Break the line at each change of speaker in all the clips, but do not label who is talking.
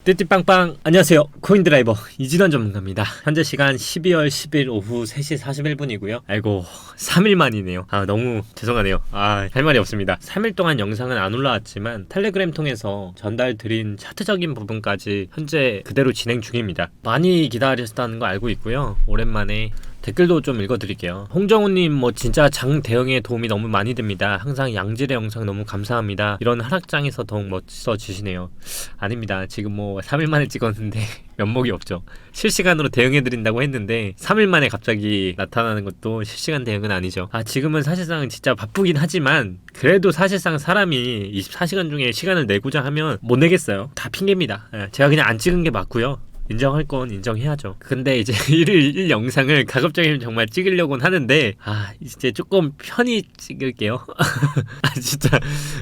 띠띠빵빵 안녕하세요, 코인드라이버 이진원 전문가입니다. 현재 시간 12월 10일 오후 3시 41분이고요 아이고 3일 만이네요. 너무 죄송하네요. 할 말이 없습니다. 3일 동안 영상은 안 올라왔지만 텔레그램 통해서 전달드린 차트적인 부분까지 현재 그대로 진행 중입니다. 많이 기다리셨다는 거 알고 있고요. 오랜만에 댓글도 좀 읽어드릴게요. 홍정우님 진짜 장 대응에 도움이 너무 많이 됩니다. 항상 양질의 영상 너무 감사합니다. 이런 하락장에서 더욱 멋있어지시네요. 아닙니다. 지금 3일 만에 찍었는데 면목이 없죠. 실시간으로 대응해드린다고 했는데 3일 만에 갑자기 나타나는 것도 실시간 대응은 아니죠. 지금은 사실상 진짜 바쁘긴 하지만 그래도 사실상 사람이 24시간 중에 시간을 내고자 하면 못 내겠어요. 다 핑계입니다. 제가 그냥 안 찍은 게 맞고요. 인정할 건 인정해야죠. 근데 이제 일 영상을 가급적이면 정말 찍으려고는 하는데 이제 조금 편히 찍을게요. 진짜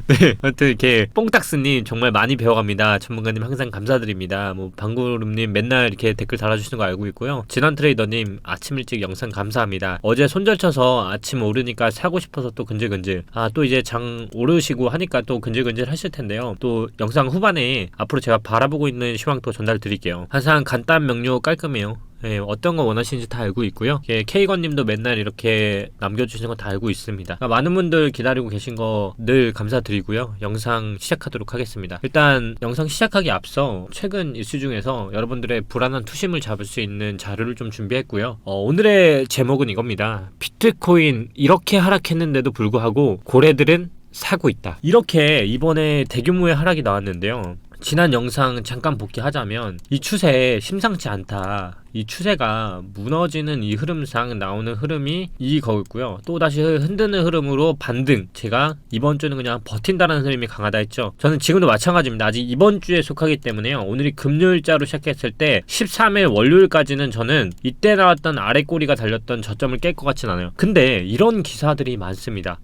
네, 아무튼 이렇게 뽕딱스님 정말 많이 배워갑니다. 전문가님 항상 감사드립니다. 방구름님 맨날 이렇게 댓글 달아주시는 거 알고 있고요. 진원트레이더님 아침 일찍 영상 감사합니다. 어제 손절쳐서 아침 오르니까 사고 싶어서 또 근질근질. 또 이제 장 오르시고 하니까 또 근질근질 하실 텐데요. 또 영상 후반에 앞으로 제가 바라보고 있는 시황도 전달 드릴게요. 항상 간단 명료 깔끔해요. 어떤 거 원하시는지 다 알고 있고요. K건님도 맨날 이렇게 남겨주시는 거 다 알고 있습니다. 많은 분들 기다리고 계신 거 늘 감사드리고요. 영상 시작하도록 하겠습니다. 일단 영상 시작하기 앞서 최근 이슈 중에서 여러분들의 불안한 투심을 잡을 수 있는 자료를 좀 준비했고요. 오늘의 제목은 이겁니다. 비트코인 이렇게 하락했는데도 불구하고 고래들은 사고 있다. 이렇게 이번에 대규모의 하락이 나왔는데요. 지난 영상 잠깐 복귀하자면 이 추세 심상치 않다. 이 추세가 무너지는 이 흐름상 나오는 흐름이 이거였고요. 또다시 흔드는 흐름으로 반등. 제가 이번 주는 그냥 버틴다는 흐름이 강하다 했죠. 저는 지금도 마찬가지입니다. 아직 이번 주에 속하기 때문에요. 오늘이 금요일자로 시작했을 때 13일 월요일까지는 저는 이때 나왔던 아래 꼬리가 달렸던 저점을 깰 것 같진 않아요. 근데 이런 기사들이 많습니다.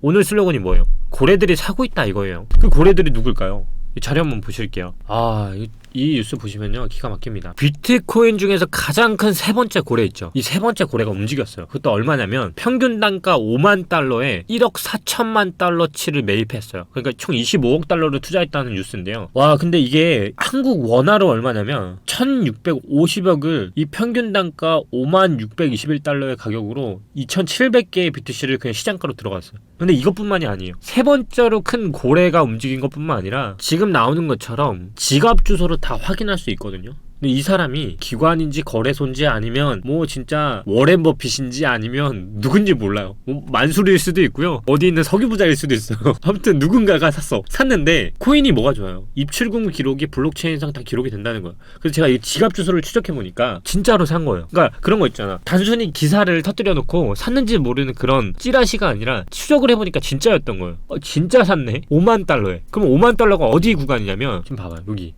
오늘 슬로건이 뭐예요? 고래들이 사고 있다 이거예요. 그 고래들이 누굴까요? 이 자료 한번 보실게요. 이 뉴스 보시면요 기가 막힙니다. 비트코인 중에서 가장 큰 세 번째 고래 있죠. 이 세 번째 고래가 움직였어요. 그것도 얼마냐면 평균 단가 5만 달러에 1억 4천만 달러치를 매입했어요. 그러니까 총 25억 달러를 투자했다는 뉴스인데요. 근데 이게 한국 원화로 얼마냐면 1650억을 이 평균 단가 5만 621달러의 가격으로 2700개의 BTC를 그냥 시장가로 들어갔어요. 근데 이것뿐만이 아니에요. 세 번째로 큰 고래가 움직인 것뿐만 아니라 지금 나오는 것처럼 지갑 주소로 다 확인할 수 있거든요. 근데 이 사람이 기관인지 거래소인지 아니면 진짜 워렌 버핏인지 아니면 누군지 몰라요. 만수리일 수도 있고요. 어디 있는 석유부자일 수도 있어요. 아무튼 누군가가 샀는데 코인이 뭐가 좋아요? 입출금 기록이 블록체인상 다 기록이 된다는 거예요. 그래서 제가 이 지갑 주소를 추적해보니까 진짜로 산 거예요. 그러니까 그런 거 있잖아. 단순히 기사를 터뜨려 놓고 샀는지 모르는 그런 찌라시가 아니라 추적을 해보니까 진짜였던 거예요. 진짜 샀네? 5만 달러에. 그럼 5만 달러가 어디 구간이냐면 지금 봐봐요. 여기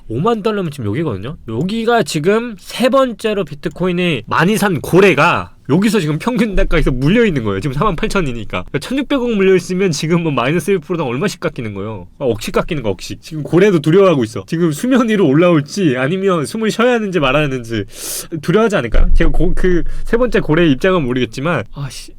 5만 달러면 지금 여기거든요. 여기가 지금 세 번째로 비트코인을 많이 산 고래가 여기서 지금 평균 단가에서 물려있는 거예요. 지금 48,000이니까 1600억 물려있으면 지금 마이너스 1%당 얼마씩 깎이는 거예요. 억씩 깎이는 거 억씩. 지금 고래도 두려워하고 있어. 지금 수면 위로 올라올지 아니면 숨을 쉬어야 하는지 말아야 하는지 두려워하지 않을까? 제가 그 세 번째 고래의 입장은 모르겠지만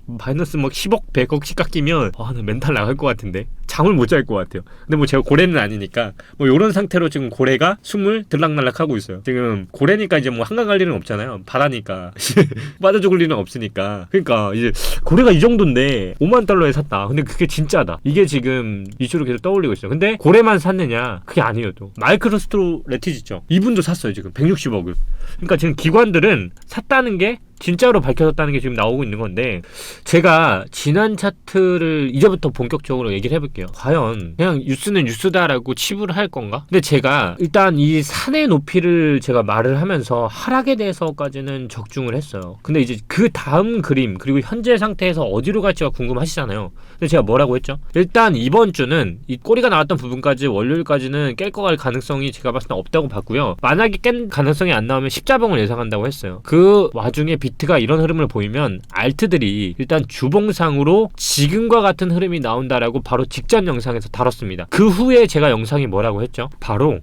마이너스 10억 100억씩 깎이면 나 멘탈 나갈 것 같은데 잠을 못 잘 것 같아요. 근데 제가 고래는 아니니까 요런 상태로 지금 고래가 숨을 들락날락 하고 있어요. 지금 고래니까 이제 한강 갈 일은 없잖아요. 바다니까 빠져 죽을 일은 없으니까. 그러니까 이제 고래가 이 정도인데 5만 달러에 샀다. 근데 그게 진짜다. 이게 지금 이슈로 계속 떠올리고 있어요. 근데 고래만 샀느냐? 그게 아니에요. 또 마이크로스트레티지 있죠. 이분도 샀어요. 지금 160억을. 그러니까 지금 기관들은 샀다는 게 진짜로 밝혀졌다는 게 지금 나오고 있는 건데, 제가 지난 차트를 이제부터 본격적으로 얘기를 해볼게요. 과연 그냥 뉴스는 뉴스다라고 치부를 할 건가? 근데 제가 일단 이 산의 높이를 제가 말을 하면서 하락에 대해서까지는 적중을 했어요. 근데 이제 그 다음 그림 그리고 현재 상태에서 어디로 갈지가 궁금하시잖아요. 근데 제가 뭐라고 했죠? 일단 이번 주는 이 꼬리가 나왔던 부분까지 월요일까지는 깰 거 갈 가능성이 제가 봤을 때 없다고 봤고요. 만약에 깬 가능성이 안 나오면 십자봉을 예상한다고 했어요. 그 와중에 비트가 이런 흐름을 보이면 알트들이 일단 주봉상으로 지금과 같은 흐름이 나온다라고 바로 직전 영상에서 다뤘습니다. 그 후에 제가 영상이 뭐라고 했죠? 바로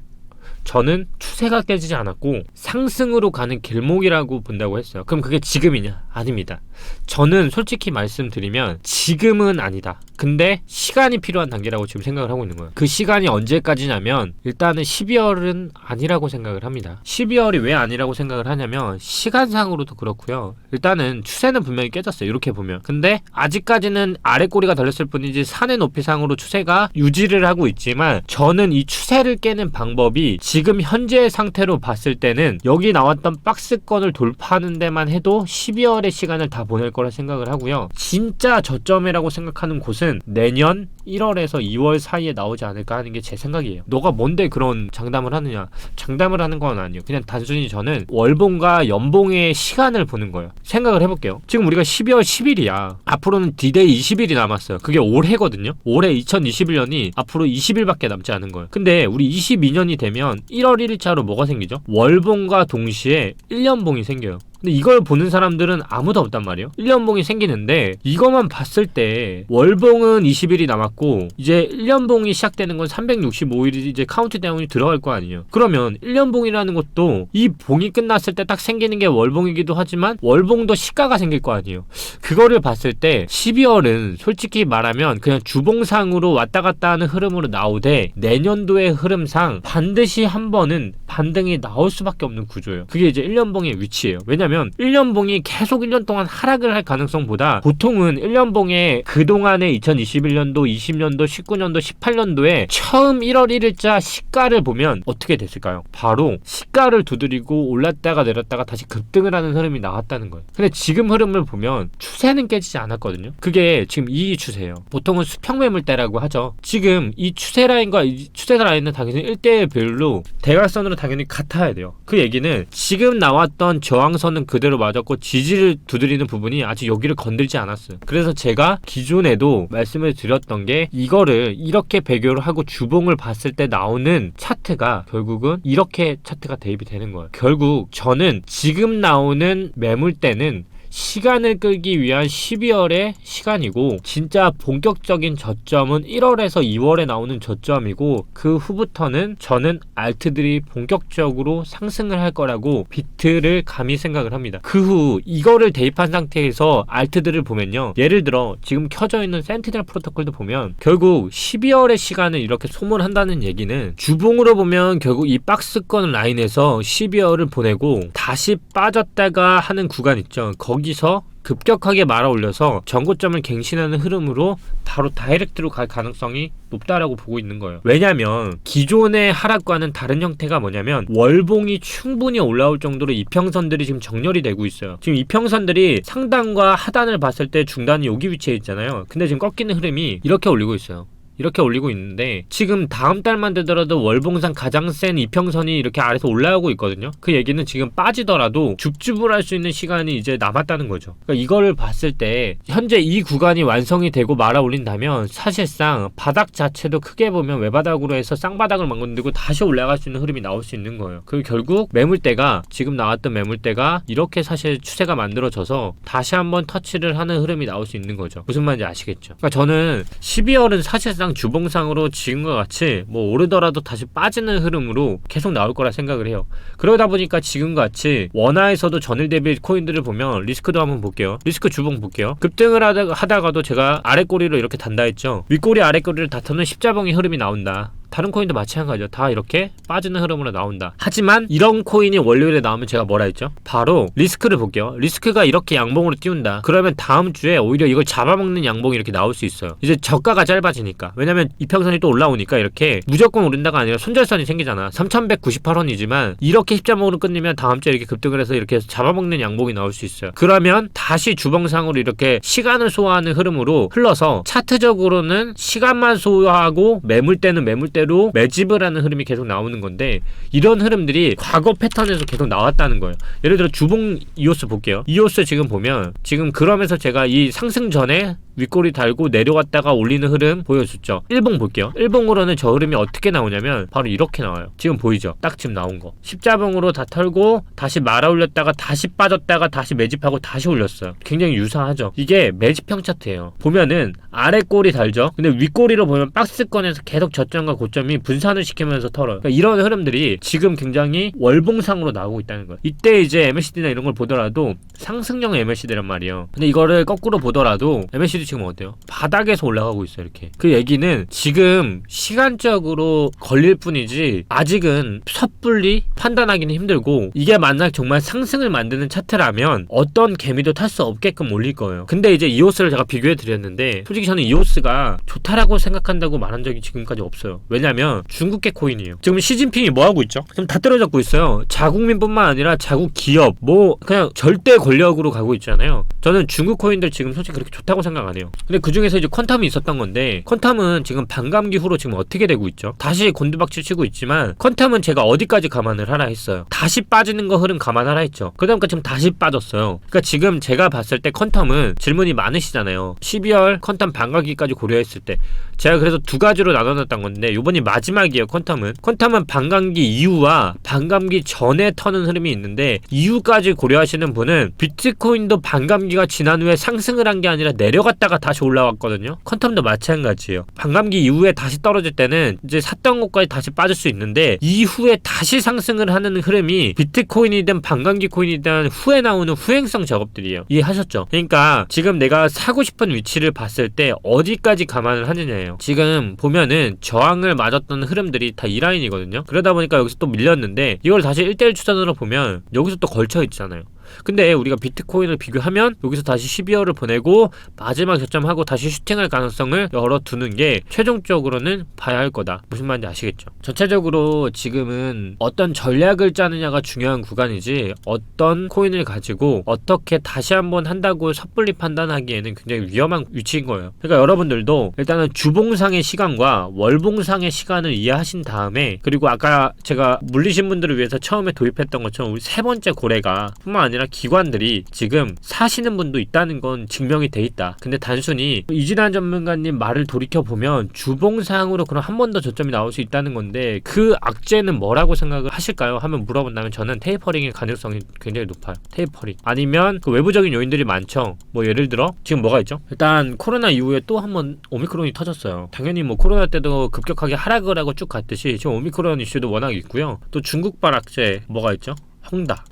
저는 추세가 깨지지 않았고 상승으로 가는 길목이라고 본다고 했어요. 그럼 그게 지금이냐? 아닙니다. 저는 솔직히 말씀드리면 지금은 아니다. 근데 시간이 필요한 단계라고 지금 생각을 하고 있는 거예요. 그 시간이 언제까지냐면 일단은 12월은 아니라고 생각을 합니다. 12월이 왜 아니라고 생각을 하냐면 시간상으로도 그렇고요. 일단은 추세는 분명히 깨졌어요. 이렇게 보면. 근데 아직까지는 아래 꼬리가 달렸을 뿐이지 산의 높이상으로 추세가 유지를 하고 있지만 저는 이 추세를 깨는 방법이 지금 현재의 상태로 봤을 때는 여기 나왔던 박스권을 돌파하는 데만 해도 12월의 시간을 다 보낼 거라 생각을 하고요. 진짜 저점이라고 생각하는 곳은 내년 1월에서 2월 사이에 나오지 않을까 하는 게 제 생각이에요. 너가 뭔데 그런 장담을 하느냐? 장담을 하는 건 아니에요. 그냥 단순히 저는 월봉과 연봉의 시간을 보는 거예요. 생각을 해볼게요. 지금 우리가 12월 10일이야. 앞으로는 D-Day 20일이 남았어요. 그게 올해거든요. 올해 2021년이 앞으로 20일밖에 남지 않은 거예요. 근데 우리 22년이 되면 1월 1일자로 뭐가 생기죠? 월봉과 동시에 1년봉이 생겨요. 근데 이걸 보는 사람들은 아무도 없단 말이에요. 1년봉이 생기는데 이것만 봤을 때 월봉은 20일이 남았고 이제 1년봉이 시작되는 건 365일이 이제 카운트다운이 들어갈 거 아니에요. 그러면 1년봉이라는 것도 이 봉이 끝났을 때 딱 생기는 게 월봉이기도 하지만 월봉도 시가가 생길 거 아니에요. 그거를 봤을 때 12월은 솔직히 말하면 그냥 주봉상으로 왔다 갔다 하는 흐름으로 나오되 내년도의 흐름상 반드시 한 번은 반등이 나올 수밖에 없는 구조예요. 그게 이제 1년봉의 위치예요. 왜냐면 1년봉이 계속 1년 동안 하락을 할 가능성보다 보통은 1년봉에 그동안의 2021년도, 20년도, 19년도, 18년도에 처음 1월 1일자 시가를 보면 어떻게 됐을까요? 바로 시가를 두드리고 올랐다가 내렸다가 다시 급등을 하는 흐름이 나왔다는 거예요. 근데 지금 흐름을 보면 추세는 깨지지 않았거든요. 그게 지금 이 추세예요. 보통은 수평 매물대라고 하죠. 지금 이 추세 라인과 이 추세 라인은 당연히 1대1별로 대각선으로 당연히 같아야 돼요. 그 얘기는 지금 나왔던 저항선은 그대로 맞았고 지지를 두드리는 부분이 아직 여기를 건들지 않았어요. 그래서 제가 기존에도 말씀을 드렸던 게 이거를 이렇게 배교를 하고 주봉을 봤을 때 나오는 차트가 결국은 이렇게 차트가 대입이 되는 거예요. 결국 저는 지금 나오는 매물대는 시간을 끌기 위한 12월의 시간이고 진짜 본격적인 저점은 1월에서 2월에 나오는 저점이고 그 후부터는 저는 알트들이 본격적으로 상승을 할 거라고 비트를 감히 생각을 합니다. 그 후 이거를 대입한 상태에서 알트들을 보면요. 예를 들어 지금 켜져 있는 센티넬 프로토콜도 보면 결국 12월의 시간을 이렇게 소모한다는 얘기는 주봉으로 보면 결국 이 박스권 라인에서 12월을 보내고 다시 빠졌다가 하는 구간 있죠. 거기서 급격하게 말아 올려서 전고점을 갱신하는 흐름으로 바로 다이렉트로 갈 가능성이 높다라고 보고 있는 거예요. 왜냐면 기존의 하락과는 다른 형태가 뭐냐면 월봉이 충분히 올라올 정도로 이평선들이 지금 정렬이 되고 있어요. 지금 이평선들이 상단과 하단을 봤을 때 중단이 여기 위치에 있잖아요. 근데 지금 꺾이는 흐름이 이렇게 올리고 있어요. 이렇게 올리고 있는데 지금 다음 달만 되더라도 월봉상 가장 센 이평선이 이렇게 아래서 올라오고 있거든요. 그 얘기는 지금 빠지더라도 줍줍을 할 수 있는 시간이 이제 남았다는 거죠. 그러니까 이거를 봤을 때 현재 이 구간이 완성이 되고 말아 올린다면 사실상 바닥 자체도 크게 보면 외바닥으로 해서 쌍바닥을 만들고 다시 올라갈 수 있는 흐름이 나올 수 있는 거예요. 그리고 결국 매물대가 지금 나왔던 매물대가 이렇게 사실 추세가 만들어져서 다시 한번 터치를 하는 흐름이 나올 수 있는 거죠. 무슨 말인지 아시겠죠? 그러니까 저는 12월은 사실상 주봉상으로 지금과 같이 뭐 오르더라도 다시 빠지는 흐름으로 계속 나올 거라 생각을 해요. 그러다 보니까 지금과 같이 원화에서도 전일 대비 코인들을 보면 리스크도 한번 볼게요. 리스크 주봉 볼게요. 급등을 하다가도 제가 아래꼬리로 이렇게 단다 했죠. 윗꼬리 아래꼬리를 다투는 십자봉의 흐름이 나온다. 다른 코인도 마찬가지죠. 다 이렇게 빠지는 흐름으로 나온다. 하지만 이런 코인이 월요일에 나오면 제가 뭐라 했죠? 바로 리스크를 볼게요. 리스크가 이렇게 양봉으로 띄운다. 그러면 다음 주에 오히려 이걸 잡아먹는 양봉이 이렇게 나올 수 있어요. 이제 저가가 짧아지니까. 왜냐면 이평선이 또 올라오니까 이렇게 무조건 오른다가 아니라 손절선이 생기잖아. 3198원이지만 이렇게 십자봉으로 끊으면 다음 주에 이렇게 급등을 해서 이렇게 잡아먹는 양봉이 나올 수 있어요. 그러면 다시 주봉상으로 이렇게 시간을 소화하는 흐름으로 흘러서 차트적으로는 시간만 소화하고 매물대는 매물대로 매집을 하는 흐름이 계속 나오는 건데 이런 흐름들이 과거 패턴에서 계속 나왔다는 거예요. 예를 들어 주봉 이오스 볼게요. 이오스 지금 보면 지금 그러면서 제가 이 상승 전에 윗꼬리 달고 내려갔다가 올리는 흐름 보여줬죠. 일봉 볼게요. 일봉으로는 저 흐름이 어떻게 나오냐면 바로 이렇게 나와요. 지금 보이죠? 딱 지금 나온 거. 십자봉으로 다 털고 다시 말아 올렸다가 다시 빠졌다가 다시 매집하고 다시 올렸어요. 굉장히 유사하죠. 이게 매집형 차트예요. 보면은 아래 꼬리 달죠. 근데 윗꼬리로 보면 박스권에서 계속 저점과 고점이 분산을 시키면서 털어요. 그러니까 이런 흐름들이 지금 굉장히 월봉상으로 나오고 있다는 거예요. 이때 이제 MACD나 이런 걸 보더라도 상승형 MACD란 말이에요. 근데 이거를 거꾸로 보더라도 MACD 지금 어때요? 바닥에서 올라가고 있어요. 이렇게. 그 얘기는 지금 시간적으로 걸릴 뿐이지 아직은 섣불리 판단하기는 힘들고, 이게 만약 정말 상승을 만드는 차트라면 어떤 개미도 탈 수 없게끔 올릴 거예요. 근데 이제 이오스를 제가 비교해 드렸는데 솔직히 저는 이오스가 좋다라고 생각한다고 말한 적이 지금까지 없어요. 왜냐면 중국계 코인이에요. 지금 시진핑이 뭐 하고 있죠? 지금 다 때려잡고 있어요. 자국민뿐만 아니라 자국 기업, 뭐 그냥 절대 권력으로 가고 있잖아요. 저는 중국 코인들 지금 솔직히 그렇게 좋다고 생각 안 해요. 근데 그 중에서 이제 퀀텀이 있었던 건데, 퀀텀은 지금 반감기 후로 지금 어떻게 되고 있죠? 다시 곤두박질 치고 있지만 퀀텀은 제가 어디까지 감안을 하라 했어요? 다시 빠지는 거 흐름 감안하라 했죠. 그러니까 지금 다시 빠졌어요. 그러니까 지금 제가 봤을 때 퀀텀은 질문이 많으시잖아요. 12월 퀀텀 반감기까지 고려했을 때 제가 그래서 두 가지로 나눠놨던 건데, 요번이 마지막이에요. 퀀텀은 반감기 이후와 반감기 전에 터는 흐름이 있는데, 이후까지 고려하시는 분은 비트코인도 반감기가 지난 후에 상승을 한 게 아니라 내려갔다가 다시 올라왔거든요. 퀀텀도 마찬가지예요. 반감기 이후에 다시 떨어질 때는 이제 샀던 것까지 다시 빠질 수 있는데, 이후에 다시 상승을 하는 흐름이 비트코인이든 반감기 코인이든 후에 나오는 후행성 작업들이에요. 이해하셨죠? 그러니까 지금 내가 사고 싶은 위치를 봤을 때 어디까지 감안을 하느냐예요. 지금 보면은 저항을 맞았던 흐름들이 다 이 라인이거든요. 그러다 보니까 여기서 또 밀렸는데, 이걸 다시 1대1 추산으로 보면 여기서 또 걸쳐 있잖아요. 근데 우리가 비트코인을 비교하면 여기서 다시 12월을 보내고 마지막 저점하고 다시 슈팅할 가능성을 열어두는 게 최종적으로는 봐야 할 거다. 무슨 말인지 아시겠죠? 전체적으로 지금은 어떤 전략을 짜느냐가 중요한 구간이지, 어떤 코인을 가지고 어떻게 다시 한번 한다고 섣불리 판단하기에는 굉장히 위험한 위치인 거예요. 그러니까 여러분들도 일단은 주봉상의 시간과 월봉상의 시간을 이해하신 다음에, 그리고 아까 제가 물리신 분들을 위해서 처음에 도입했던 것처럼 우리 세 번째 고래가 뿐만 아니라 기관들이 지금 사시는 분도 있다는 건 증명이 돼 있다. 근데 단순히 이진환 전문가님 말을 돌이켜보면 주봉상으로 그럼 한 번 더 저점이 나올 수 있다는 건데, 그 악재는 뭐라고 생각을 하실까요? 하면 물어본다면 저는 테이퍼링의 가능성이 굉장히 높아요. 테이퍼링 아니면 그 외부적인 요인들이 많죠. 뭐 예를 들어 지금 뭐가 있죠? 일단 코로나 이후에 또 한 번 오미크론이 터졌어요. 당연히 뭐 코로나 때도 급격하게 하락을 하고 쭉 갔듯이 지금 오미크론 이슈도 워낙 있고요. 또 중국발 악재 뭐가 있죠?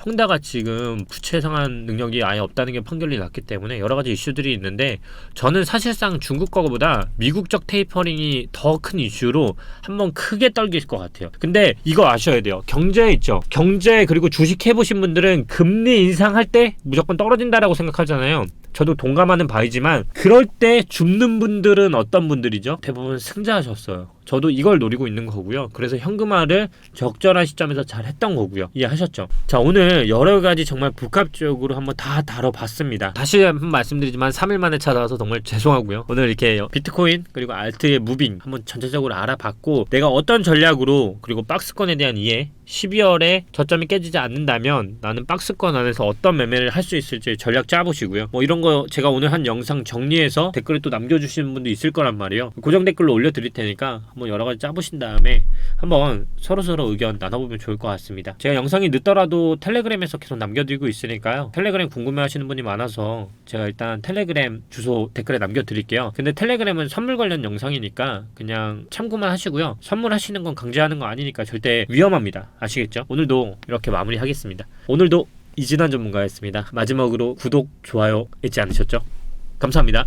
홍다가 지금 부채 상환 능력이 아예 없다는 게 판결이 났기 때문에 여러 가지 이슈들이 있는데, 저는 사실상 중국 거보다 미국적 테이퍼링이 더 큰 이슈로 한번 크게 떨길 것 같아요. 근데 이거 아셔야 돼요. 경제 있죠. 경제 그리고 주식 해보신 분들은 금리 인상할 때 무조건 떨어진다라고 생각하잖아요. 저도 동감하는 바이지만 그럴 때 죽는 분들은 어떤 분들이죠? 대부분 승자하셨어요. 저도 이걸 노리고 있는 거고요. 그래서 현금화를 적절한 시점에서 잘 했던 거고요. 이해하셨죠? 자, 오늘 여러 가지 정말 복합적으로 한번 다 다뤄봤습니다. 다시 한번 말씀드리지만 3일 만에 찾아와서 정말 죄송하고요. 오늘 이렇게 비트코인 그리고 알트의 무빙 한번 전체적으로 알아봤고, 내가 어떤 전략으로, 그리고 박스권에 대한 이해, 12월에 저점이 깨지지 않는다면 나는 박스권 안에서 어떤 매매를 할 수 있을지 전략 짜보시고요. 뭐 이런 거 제가 오늘 한 영상 정리해서 댓글을 또 남겨주시는 분도 있을 거란 말이에요. 고정 댓글로 올려드릴 테니까 한번 여러 가지 짜보신 다음에 한번 서로서로 의견 나눠보면 좋을 것 같습니다. 제가 영상이 늦더라도 텔레그램에서 계속 남겨드리고 있으니까요. 텔레그램 궁금해하시는 분이 많아서 제가 일단 텔레그램 주소 댓글에 남겨드릴게요. 근데 텔레그램은 선물 관련 영상이니까 그냥 참고만 하시고요. 선물하시는 건 강제하는 거 아니니까 절대 위험합니다. 아시겠죠? 오늘도 이렇게 마무리하겠습니다. 오늘도 이진환 전문가였습니다. 마지막으로 구독, 좋아요 잊지 않으셨죠? 감사합니다.